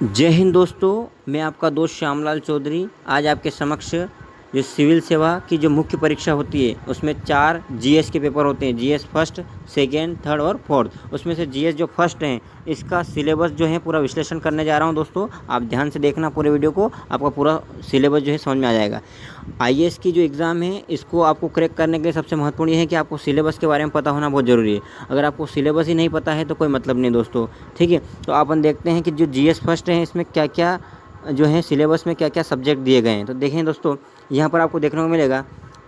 जय हिंद दोस्तों, मैं आपका दोस्त श्यामलाल चौधरी आज आपके समक्ष जो सिविल सेवा की जो मुख्य परीक्षा होती है उसमें 4 जीएस के पेपर होते हैं। जीएस फर्स्ट, सेकेंड, थर्ड और फोर्थ। उसमें से जीएस जो फर्स्ट है इसका सिलेबस जो है पूरा विश्लेषण करने जा रहा हूं। दोस्तों आप ध्यान से देखना पूरे वीडियो को, आपका पूरा सिलेबस जो है समझ में आ जाएगा। आईएएस की जो एग्ज़ाम है इसको आपको क्रैक करने के लिए सबसे महत्वपूर्ण ये है कि आपको सिलेबस के बारे में पता होना बहुत ज़रूरी है। अगर आपको सिलेबस ही नहीं पता है तो कोई मतलब नहीं दोस्तों, ठीक है। तो अपन देखते हैं कि जो जीएस फर्स्ट है इसमें क्या क्या जो है सिलेबस में क्या क्या सब्जेक्ट दिए गए हैं। तो देखें दोस्तों, यहाँ पर आपको देखने को मिलेगा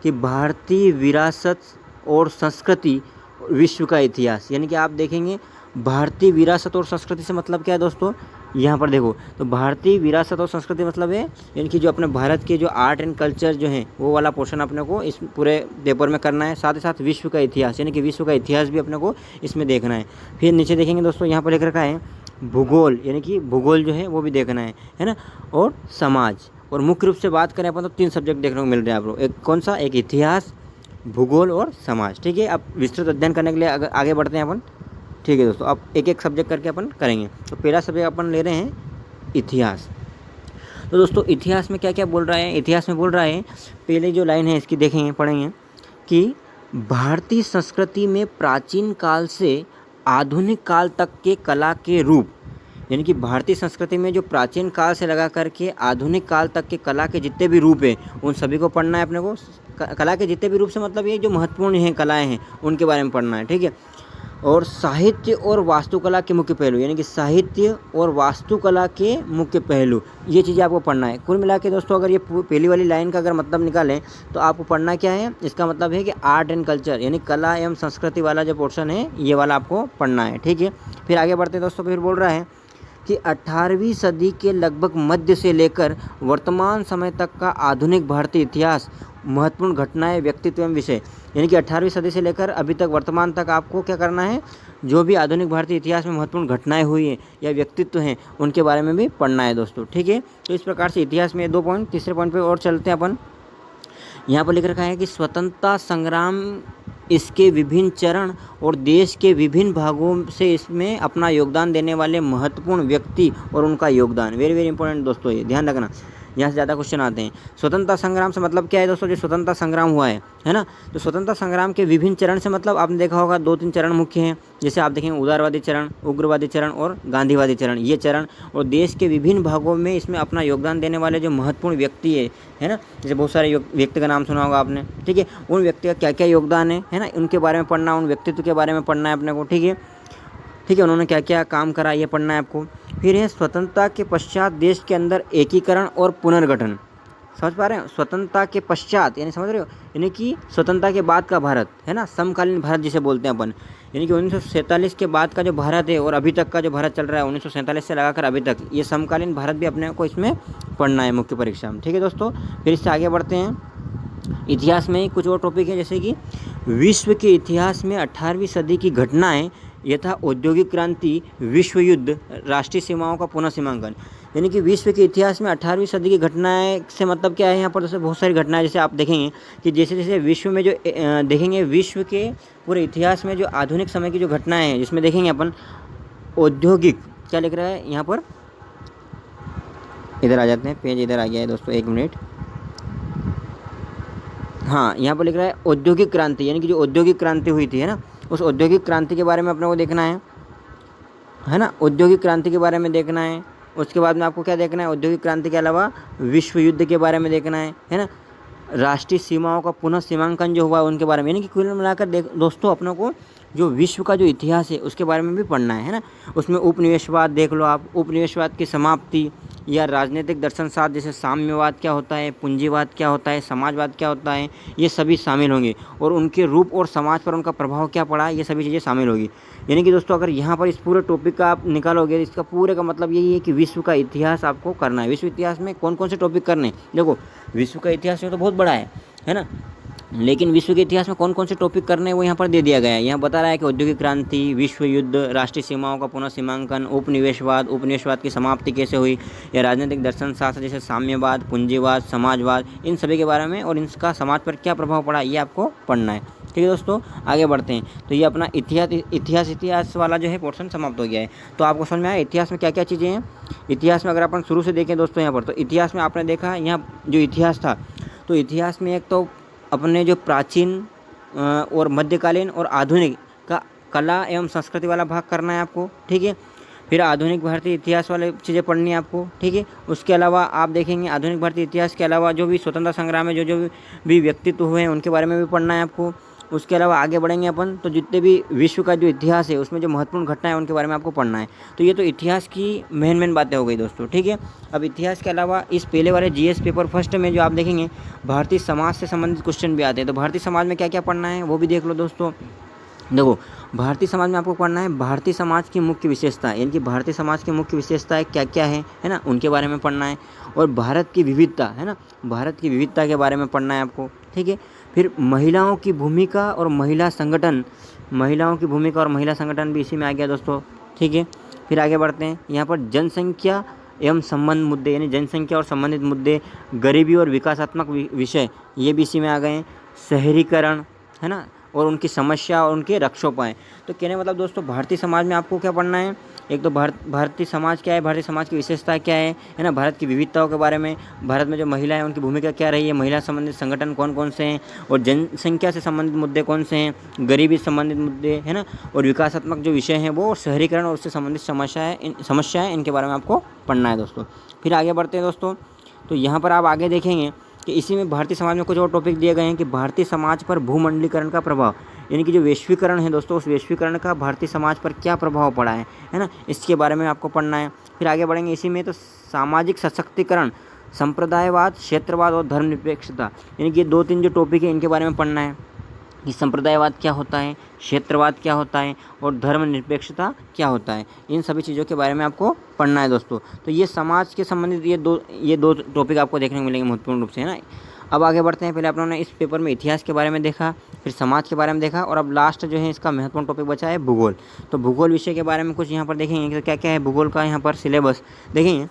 कि भारतीय विरासत और संस्कृति, विश्व का इतिहास। यानी कि आप देखेंगे भारतीय विरासत और संस्कृति से मतलब क्या है दोस्तों, यहाँ पर देखो तो भारतीय विरासत और संस्कृति मतलब है यानी कि जो अपने भारत के जो आर्ट एंड कल्चर जो है वो वाला पोर्शन अपने को इस पूरे पेपर में करना है। साथ ही साथ विश्व का इतिहास यानी कि विश्व का इतिहास भी अपने को इसमें देखना है। फिर नीचे देखेंगे दोस्तों, यहाँ पर लिख रखा है भूगोल, यानी कि भूगोल जो है वो भी देखना है ना, और समाज। और मुख्य रूप से बात करें अपन तो 3 सब्जेक्ट देखने को मिल रहे हैं आप लोग। एक कौन सा, एक इतिहास, भूगोल और समाज, ठीक है। अब विस्तृत अध्ययन करने के लिए अगर आगे बढ़ते हैं अपन, ठीक है दोस्तों। अब एक एक सब्जेक्ट करके अपन करेंगे। तो पहला सब्जेक्ट अपन ले रहे हैं इतिहास। तो दोस्तों इतिहास में क्या क्या बोल रहा है, इतिहास में बोल रहा है, पहले जो लाइन है इसकी देखेंगे, पढ़ेंगे कि भारतीय संस्कृति में प्राचीन काल से आधुनिक काल तक के कला के रूप, यानी कि भारतीय संस्कृति में जो प्राचीन काल से लगा करके आधुनिक काल तक के कला के जितने भी रूप हैं उन सभी को पढ़ना है अपने को। कला के जितने भी रूप से मतलब ये जो महत्वपूर्ण हैं कलाएं हैं उनके बारे में पढ़ना है, ठीक है। और साहित्य और वास्तुकला के मुख्य पहलू, यानी कि साहित्य और वास्तुकला के मुख्य पहलू, ये चीज़ें आपको पढ़ना है। कुल मिला के दोस्तों अगर ये पहली वाली लाइन का अगर मतलब निकालें तो आपको पढ़ना क्या है, इसका मतलब है कि आर्ट एंड कल्चर यानी कला एवं संस्कृति वाला जो पोर्शन है ये वाला आपको पढ़ना है, ठीक है। फिर आगे बढ़ते हैं दोस्तों, फिर बोल रहा है कि 18वीं सदी के लगभग मध्य से लेकर वर्तमान समय तक का आधुनिक भारतीय इतिहास, महत्वपूर्ण घटनाएं, व्यक्तित्व एवं विषय। यानी कि 18वीं सदी से लेकर अभी तक वर्तमान तक आपको क्या करना है, जो भी आधुनिक भारतीय इतिहास में महत्वपूर्ण घटनाएं हुई हैं या व्यक्तित्व हैं उनके बारे में भी पढ़ना है दोस्तों, ठीक है। तो इस प्रकार से इतिहास में 2 पॉइंट, तीसरे पॉइंट पर और चलते हैं अपन। यहाँ पर लिख रखा है कि स्वतंत्रता संग्राम, इसके विभिन्न चरण और देश के विभिन्न भागों से इसमें अपना योगदान देने वाले महत्वपूर्ण व्यक्ति और उनका योगदान। वेरी वेरी इंपॉर्टेंट दोस्तों, ये ध्यान रखना, यहाँ से ज़्यादा क्वेश्चन आते हैं। स्वतंत्रता संग्राम से मतलब क्या है दोस्तों, जो स्वतंत्रता संग्राम हुआ है ना। तो स्वतंत्रता संग्राम के विभिन्न चरण से मतलब आपने देखा होगा 2-3 चरण मुख्य हैं। जैसे आप देखेंगे उदारवादी चरण, उग्रवादी चरण और गांधीवादी चरण, ये चरण। और देश के विभिन्न भागों में इसमें अपना योगदान देने वाले जो महत्वपूर्ण व्यक्ति है ना, जैसे बहुत सारे व्यक्ति का नाम सुना होगा आपने, ठीक है। उन व्यक्ति का क्या क्या योगदान है ना, उनके बारे में पढ़ना, उन व्यक्तित्व के बारे में पढ़ना है अपने को, ठीक है, ठीक है। उन्होंने क्या क्या काम करा ये पढ़ना है आपको। फिर है स्वतंत्रता के पश्चात देश के अंदर एकीकरण और पुनर्गठन। समझ पा रहे हैं, स्वतंत्रता के पश्चात यानी समझ रहे हो, यानी कि स्वतंत्रता के बाद का भारत है ना, समकालीन भारत जिसे बोलते हैं अपन। यानी कि 1947 के बाद का जो भारत है और अभी तक का जो भारत चल रहा है 1947 से लगाकर अभी तक, ये समकालीन भारत भी अपने को इसमें पढ़ना है मुख्य परीक्षा में, ठीक है दोस्तों। फिर इससे आगे बढ़ते हैं। इतिहास में कुछ और टॉपिक है, जैसे कि विश्व के इतिहास में 18वीं सदी की घटनाएं यथा औद्योगिक क्रांति, विश्व युद्ध, राष्ट्रीय सीमाओं का पुनः सीमांकन। यानी कि विश्व के इतिहास में 18वीं सदी की घटनाएं से मतलब क्या है, यहाँ पर जैसे बहुत सारी घटनाएं, जैसे आप देखेंगे कि जैसे जैसे विश्व में जो देखेंगे विश्व के पूरे इतिहास में जो आधुनिक समय की जो घटनाएं हैं जिसमें देखेंगे अपन औद्योगिक, क्या लिख रहा है यहाँ पर, इधर आ जाते हैं, पेज इधर आ गया है दोस्तों, 1 मिनट। हाँ, यहाँ पर लिख रहा है औद्योगिक क्रांति, यानी कि जो औद्योगिक क्रांति हुई थी है ना, उस औद्योगिक क्रांति के बारे में अपने को देखना है ना, औद्योगिक क्रांति के बारे में देखना है। उसके बाद में आपको क्या देखना है, औद्योगिक क्रांति के अलावा विश्व युद्ध के बारे में देखना है ना, राष्ट्रीय सीमाओं का पुनः सीमांकन जो हुआ उनके बारे में। यानी कि कुल मिलाकर दोस्तों अपनों को जो विश्व का जो इतिहास है उसके बारे में भी पढ़ना है ना। उसमें उपनिवेशवाद देख लो आप, उपनिवेशवाद की समाप्ति या राजनीतिक दर्शन साथ, जैसे साम्यवाद क्या होता है, पूंजीवाद क्या होता है, समाजवाद क्या होता है, ये सभी शामिल होंगे। और उनके रूप और समाज पर उनका प्रभाव क्या पड़ा, ये सभी चीज़ें शामिल होगी। यानी कि दोस्तों अगर यहाँ पर इस पूरे टॉपिक का आप निकालोगे, इसका पूरे का मतलब यही है कि विश्व का इतिहास आपको करना है। विश्व इतिहास में कौन कौन से टॉपिक करने, देखो विश्व का इतिहास तो बहुत बड़ा है ना, लेकिन विश्व के इतिहास में कौन कौन से टॉपिक करने हैं वो यहाँ पर दे दिया गया है। यहाँ बता रहा है कि औद्योगिक क्रांति, विश्व युद्ध, राष्ट्रीय सीमाओं का पुनः सीमांकन, उपनिवेशवाद, उपनिवेशवाद की समाप्ति कैसे हुई, या राजनीतिक दर्शन शास्त्र जैसे साम्यवाद, पूंजीवाद, समाजवाद, इन सभी के बारे में और इनका समाज पर क्या प्रभाव पड़ा ये आपको पढ़ना है। ठीक है दोस्तों, आगे बढ़ते हैं। तो ये अपना इतिहास वाला जो है पोर्शन समाप्त हो गया है। तो आपको समझ में आया इतिहास में क्या क्या चीज़ें हैं। इतिहास में अगर अपन शुरू से देखें दोस्तों यहाँ पर, तो इतिहास में आपने देखा यहाँ जो इतिहास था, तो इतिहास में एक तो अपने जो प्राचीन और मध्यकालीन और आधुनिक का कला एवं संस्कृति वाला भाग करना है आपको, ठीक है। फिर आधुनिक भारतीय इतिहास वाले चीज़ें पढ़नी है आपको, ठीक है। उसके अलावा आप देखेंगे आधुनिक भारतीय इतिहास के अलावा जो भी स्वतंत्रता संग्राम में जो भी व्यक्तित्व हुए हैं उनके बारे में भी पढ़ना है आपको। उसके अलावा आगे बढ़ेंगे अपन तो जितने भी विश्व का जो इतिहास है उसमें जो महत्वपूर्ण घटनाएं हैं उनके बारे में आपको पढ़ना है। तो ये तो इतिहास की मेन बातें हो गई दोस्तों, ठीक है। अब इतिहास के अलावा इस पहले वाले जीएस पेपर फर्स्ट में जो आप देखेंगे भारतीय समाज से संबंधित क्वेश्चन भी आते हैं। तो भारतीय समाज में क्या क्या पढ़ना है वो भी देख लो दोस्तों। देखो भारतीय समाज में आपको पढ़ना है भारतीय समाज की मुख्य विशेषता, यानी कि भारतीय समाज की मुख्य विशेषताएं क्या क्या है ना, उनके बारे में पढ़ना है। और भारत की विविधता है ना, भारत की विविधता के बारे में पढ़ना है आपको, ठीक है। फिर महिलाओं की भूमिका और महिला संगठन भी इसी में आ गया दोस्तों, ठीक है। फिर आगे बढ़ते हैं, यहाँ पर जनसंख्या एवं संबंध मुद्दे, यानी जनसंख्या और संबंधित मुद्दे, गरीबी और विकासात्मक विषय, ये भी इसी में आ गए हैं। शहरीकरण है ना, और उनकी समस्या और उनके रक्षोपाय। तो कहने मतलब दोस्तों भारतीय समाज में आपको क्या पढ़ना है, एक तो भारतीय समाज क्या है, भारतीय समाज की विशेषता क्या है ना, भारत की विविधताओं के बारे में, भारत में जो महिला है उनकी भूमिका क्या रही है, महिला संबंधित संगठन कौन कौन से हैं, और जनसंख्या से संबंधित मुद्दे कौन से हैं, गरीबी संबंधित मुद्दे है ना, और विकासात्मक जो विषय हैं वो, शहरीकरण और उससे संबंधित समस्याएँ इनके बारे में आपको पढ़ना है दोस्तों। फिर आगे बढ़ते हैं दोस्तों, तो यहाँ पर आप आगे देखेंगे कि इसी में भारतीय समाज में कुछ और टॉपिक दिए गए हैं कि भारतीय समाज पर भूमंडलीकरण का प्रभाव, यानी कि जो वैश्वीकरण है दोस्तों, उस वैश्वीकरण का भारतीय समाज पर क्या प्रभाव पड़ा है ना, इसके बारे में आपको पढ़ना है। फिर आगे बढ़ेंगे इसी में, तो सामाजिक सशक्तिकरण, संप्रदायवाद, क्षेत्रवाद और धर्मनिरपेक्षता, यानी कि ये 2-3 जो टॉपिक है इनके बारे में पढ़ना है कि संप्रदायवाद क्या होता है, क्षेत्रवाद क्या होता है और धर्मनिरपेक्षता क्या होता है। इन सभी चीज़ों के बारे में आपको पढ़ना है दोस्तों। तो ये समाज के संबंधित ये दो टॉपिक आपको देखने को मिलेंगे महत्वपूर्ण रूप से, है ना। अब आगे बढ़ते हैं, पहले आप लोगों ने इस पेपर में इतिहास के बारे में देखा, फिर समाज के बारे में देखा, और अब लास्ट जो है इसका महत्वपूर्ण टॉपिक बचा है भूगोल। तो भूगोल विषय के बारे में कुछ यहाँ पर देखेंगे कि क्या क्या है भूगोल का यहाँ पर सिलेबस देखेंगे।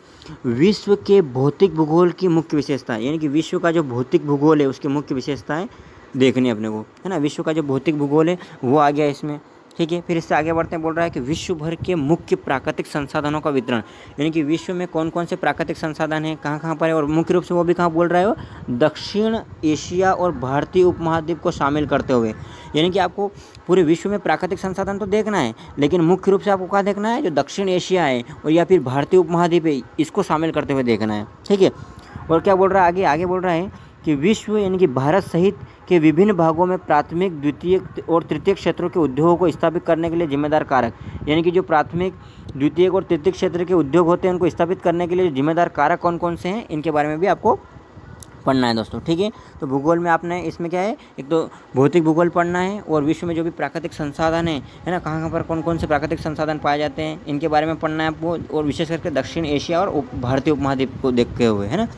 विश्व के भौतिक भूगोल की मुख्य विशेषता, यानी कि विश्व का जो भौतिक भूगोल है उसकी मुख्य विशेषताएँ देखनी अपने को, है ना। विश्व का जो भौतिक भूगोल है वो आ गया इसमें, ठीक है। फिर इससे आगे बढ़ते हैं, बोल रहा है कि विश्व भर के मुख्य प्राकृतिक संसाधनों का वितरण, यानी कि विश्व में कौन कौन से प्राकृतिक संसाधन हैं, कहाँ कहाँ पर है, और मुख्य रूप से वो भी कहाँ बोल रहा है, वो दक्षिण एशिया और भारतीय उपमहाद्वीप को शामिल करते हुए। यानी कि आपको पूरे विश्व में प्राकृतिक संसाधन तो देखना है, लेकिन मुख्य रूप से आपको क्या देखना है, जो दक्षिण एशिया है और या फिर भारतीय उपमहाद्वीप है इसको शामिल करते हुए देखना है, ठीक है। और क्या बोल रहा है आगे बोल रहा है कि विश्व यानी कि भारत सहित के विभिन्न भागों में प्राथमिक, द्वितीयक और तृतीयक क्षेत्रों के उद्योगों को स्थापित करने के लिए जिम्मेदार कारक, यानी कि जो प्राथमिक, द्वितीयक और तृतीयक क्षेत्र के उद्योग होते हैं उनको स्थापित करने के लिए जिम्मेदार कारक कौन कौन से हैं, इनके बारे में भी आपको पढ़ना है दोस्तों, ठीक है। तो भूगोल में आपने इसमें क्या है, एक तो भौतिक भूगोल पढ़ना है, और विश्व में जो भी प्राकृतिक संसाधन है ना, कहाँ कहाँ पर कौन कौन से प्राकृतिक संसाधन पाए जाते हैं इनके बारे में पढ़ना है आपको, और विशेष करके दक्षिण एशिया और भारतीय उपमहाद्वीप को देखते हुए, है ना।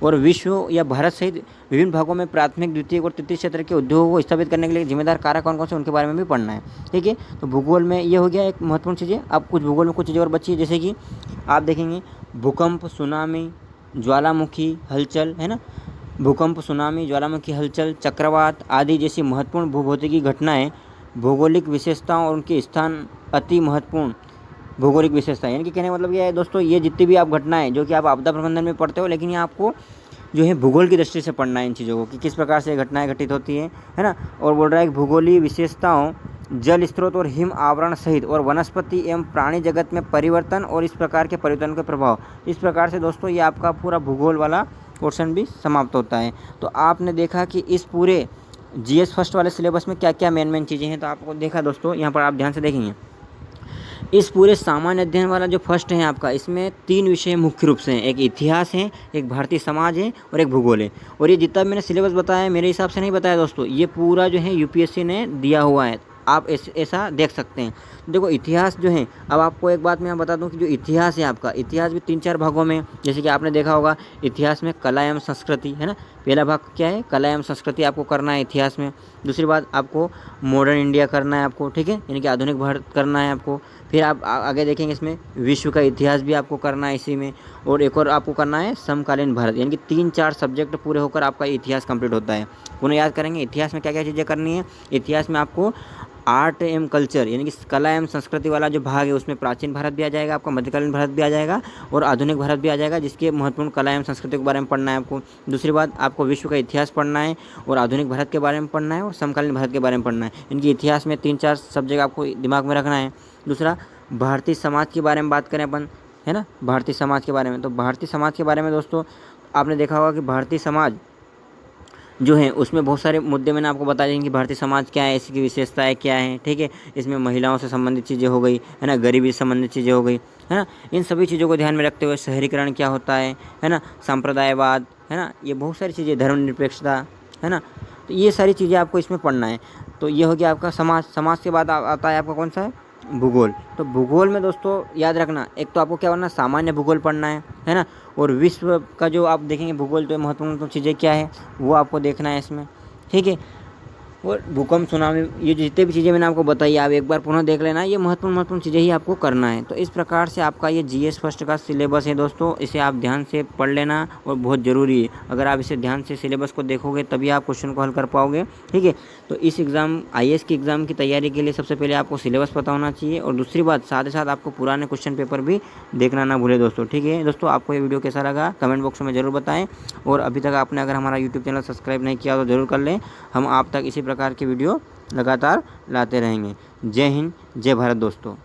और विश्व या भारत सहित विभिन्न भागों में प्राथमिक, द्वितीयक और तृतीय क्षेत्र के उद्योगों को स्थापित करने के लिए जिम्मेदार कारक कौन कौन से उनके बारे में भी पढ़ना है, ठीक है। तो भूगोल में ये हो गया एक महत्वपूर्ण चीज़ें। अब कुछ भूगोल में कुछ चीज़ें और बची है, जैसे कि आप देखेंगे भूकंप, सुनामी, ज्वालामुखी हलचल, है ना, भूकंप, सुनामी, ज्वालामुखी हलचल, चक्रवात आदि जैसी महत्वपूर्ण भूभौतिकी घटनाएँ, भौगोलिक विशेषताओं और उनके स्थान अति महत्वपूर्ण भौगोलिक विशेषता, यानी कि कहने का मतलब यह है दोस्तों, ये जितनी भी आप घटनाएं जो कि आप आपदा प्रबंधन में पढ़ते हो, लेकिन ये आपको जो है भूगोल की दृष्टि से पढ़ना है इन चीज़ों को कि किस प्रकार से घटनाएं घटित होती है ना। और बोल रहा है कि भूगोलीय विशेषताओं, जल स्रोत और हिम आवरण सहित और वनस्पति एवं प्राणी जगत में परिवर्तन और इस प्रकार के परिवर्तन के प्रभाव। इस प्रकार से दोस्तों ये आपका पूरा भूगोल वाला पोर्शन भी समाप्त होता है। तो आपने देखा कि इस पूरे जीएस फर्स्ट वाले सिलेबस में क्या क्या मेन चीज़ें हैं, तो आपको देखा दोस्तों, यहाँ पर आप ध्यान से देखेंगे इस पूरे सामान्य अध्ययन वाला जो फर्स्ट है आपका, इसमें 3 विषय मुख्य रूप से हैं, एक इतिहास है, एक भारतीय समाज है और एक भूगोल है। और ये जितना मैंने सिलेबस बताया मेरे हिसाब से नहीं बताया दोस्तों, ये पूरा जो है यूपीएससी ने दिया हुआ है, आप ऐसा देख सकते हैं। देखो इतिहास जो है, अब आपको एक बात मैं बता दूं कि जो इतिहास है आपका, इतिहास भी 3-4 भागों में है। जैसे कि आपने देखा होगा इतिहास में कला एवं संस्कृति है ना, पहला भाग क्या है, कला एवं संस्कृति आपको करना है इतिहास में। दूसरी बात आपको मॉडर्न इंडिया करना है आपको, ठीक है, यानी कि आधुनिक भारत करना है आपको। फिर आप आगे देखेंगे इसमें विश्व का इतिहास भी आपको करना है इसी में, और एक और आपको करना है समकालीन भारत, यानी कि 3-4 सब्जेक्ट पूरे होकर आपका इतिहास कंप्लीट होता है। पुनः याद करेंगे इतिहास में क्या क्या चीज़ें करनी है। इतिहास में आपको आर्ट एवं कल्चर यानी कि कला एवं संस्कृति वाला जो भाग है उसमें प्राचीन भारत भी आ जाएगा, आपका मध्यकालीन भारत भी आ जाएगा और आधुनिक भारत भी आ जाएगा, जिसके महत्वपूर्ण कला एवं संस्कृति के बारे में पढ़ना है आपको। दूसरी बात आपको विश्व का इतिहास पढ़ना है और आधुनिक भारत के बारे में पढ़ना है और समकालीन भारत के बारे में पढ़ना है। इनकी इतिहास में 3-4 सब्जेक्ट आपको दिमाग में रखना है। दूसरा भारतीय समाज के बारे में बात करें अपन, है ना, भारतीय समाज के बारे में, तो भारतीय समाज के बारे में दोस्तों आपने देखा होगा कि भारतीय समाज जो है उसमें बहुत सारे मुद्दे मैंने आपको बता देंगे कि भारतीय समाज क्या है, इसकी विशेषताएं क्या है, ठीक है। इसमें महिलाओं से संबंधित चीज़ें हो गई, है ना, गरीबी से संबंधित चीज़ें हो गई, है ना, इन सभी चीज़ों को ध्यान में रखते हुए शहरीकरण क्या होता है ना, सांप्रदायवाद, है ना, ये बहुत सारी चीज़ें, धर्मनिरपेक्षता, है ना, तो ये सारी चीज़ें आपको इसमें पढ़ना है। तो ये हो गया आपका समाज। समाज के बाद आता है आपका कौन सा है, भूगोल। तो भूगोल में दोस्तों याद रखना, एक तो आपको क्या करना, सामान्य भूगोल पढ़ना है ना, और विश्व का जो आप देखेंगे भूगोल तो महत्वपूर्ण चीज़ें क्या है वो आपको देखना है इसमें, ठीक है। और भूकंप, सुनामी, ये जितने भी चीज़ें मैंने आपको बताई आप एक बार पुनः देख लेना, ये महत्वपूर्ण चीज़ें ही आपको करना है। तो इस प्रकार से आपका ये जीएस फर्स्ट का सिलेबस है दोस्तों, इसे आप ध्यान से पढ़ लेना और बहुत ज़रूरी है। अगर आप इसे ध्यान से सिलेबस को देखोगे तभी आप क्वेश्चन को हल कर पाओगे, ठीक है। तो इस एग्ज़ाम आईएएस की एग्ज़ाम की तैयारी के लिए सबसे पहले आपको सिलेबस पता होना चाहिए, और दूसरी बात साथ ही साथ आपको पुराने क्वेश्चन पेपर भी देखना ना भूले दोस्तों, ठीक है। दोस्तों आपको ये वीडियो कैसा लगा कमेंट बॉक्स में ज़रूर बताएं, और अभी तक आपने अगर हमारा यूट्यूब चैनल सब्सक्राइब नहीं किया तो ज़रूर कर लें। हम आप तक इसी प्रकार की वीडियो लगातार लाते रहेंगे। जय हिंद, जय भारत दोस्तों।